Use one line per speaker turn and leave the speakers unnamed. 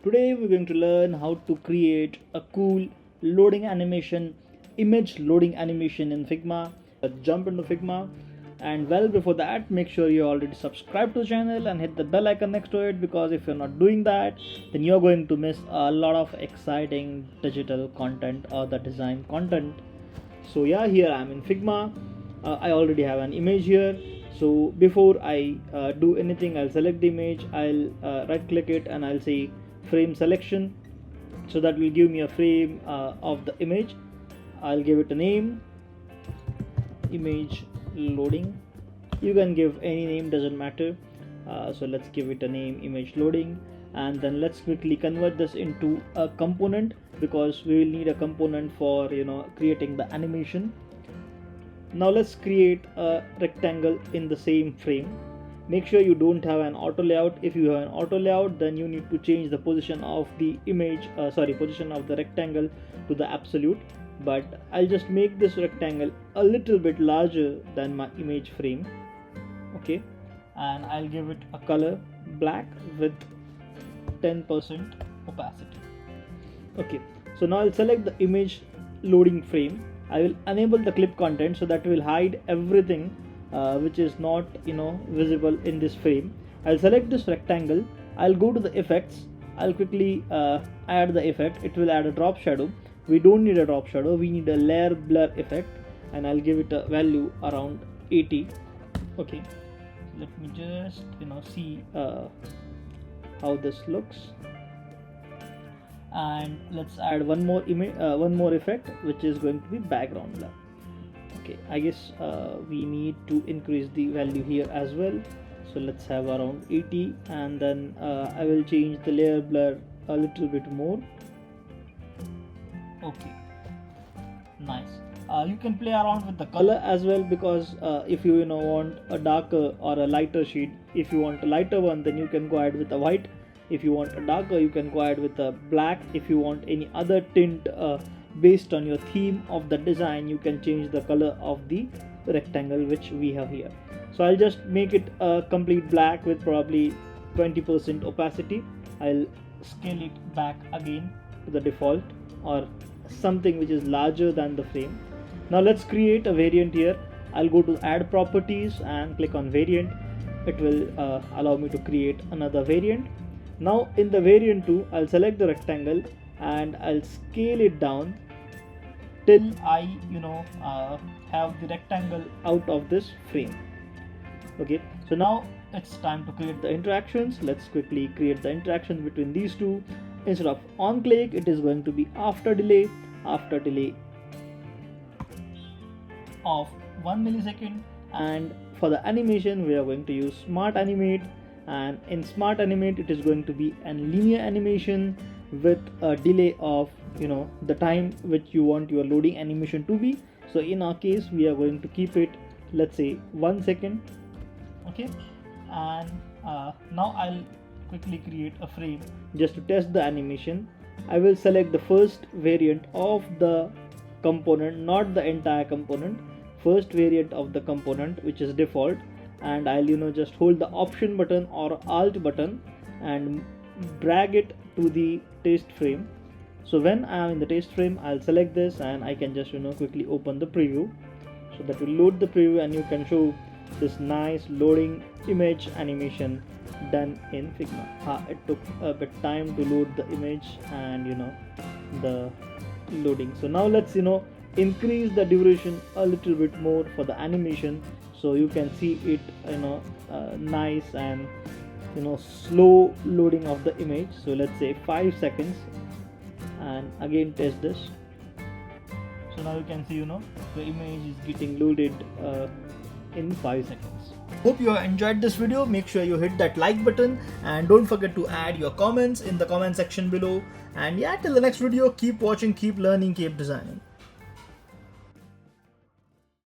Today we're going to learn how to create a cool loading animation, image loading animation in Figma. Let's jump into Figma, and well before that make sure you already subscribe to the channel and hit the bell icon next to it, because if you're not doing that then you're going to miss a lot of exciting digital content or the design content. So yeah, here I'm in Figma. I already have an image here. So before I do anything, I'll select the image, I'll right click it, and I'll say frame selection. So that will give me a frame of the image. I'll give it a name, image loading. You can give any name, doesn't matter. So let's give it a name, image loading, and then let's quickly convert this into a component, because we will need a component for creating the animation. Now let's create a rectangle in the same frame. Make sure you don't have an auto layout. If you have an auto layout, then you need to change the position of the image, position of the rectangle to the absolute. But I'll just make this rectangle a little bit larger than my image frame. Okay, and I'll give it a color black with 10% opacity. Okay, so now I'll select the image loading frame. I will enable the clip content, so that will hide everything which is not visible in this frame. I'll select this rectangle. I'll go to the effects. I'll quickly add the effect. It will add a drop shadow. We don't need a drop shadow, we need a layer blur effect, and I'll give it a value around 80. Okay, let me just see how this looks. And let's add one more image, one more effect, which is going to be background blur. Okay, I guess we need to increase the value here as well, so let's have around 80, and then I will change the layer blur a little bit more. Okay, nice. You can play around with the color as well, because if you want a darker or a lighter shade, if you want a lighter one, then you can go ahead with a white. If you want a darker, you can go ahead with a black. If you want any other tint based on your theme of the design, you can change the color of the rectangle which we have here. So I'll just make it a complete black with probably 20% opacity. I'll scale it back again to the default, or something which is larger than the frame. Now let's create a variant here. I'll go to add properties and click on variant. It will allow me to create another variant. Now in the variant 2, I'll select the rectangle and I'll scale it down till I have the rectangle out of this frame. Okay, so now it's time to create the interactions. Let's quickly create the interaction between these two. Instead of on click, it is going to be after delay of 1 millisecond. And for the animation, we are going to use smart animate, and in smart animate it is going to be a linear animation with a delay of the time which you want your loading animation to be. So in our case, we are going to keep it, let's say, 1 second. Okay, and now I'll quickly create a frame just to test the animation. I will select the first variant of the component, not the entire component, first variant of the component which is default, and I'll just hold the option button or alt button and drag it to the test frame. So when I am in the test frame, I'll select this and I can just quickly open the preview. So that will load the preview, and you can show this nice loading image animation done in Figma. It took a bit time to load the image and the loading. So now let's increase the duration a little bit more for the animation, so you can see it nice and slow loading of the image. So let's say 5 seconds, and again test this. So now you can see the image is getting loaded in 5 seconds. Hope you enjoyed this video. Make sure you hit that like button, and don't forget to add your comments in the comment section below. And yeah, till the next video, keep watching, keep learning, keep designing.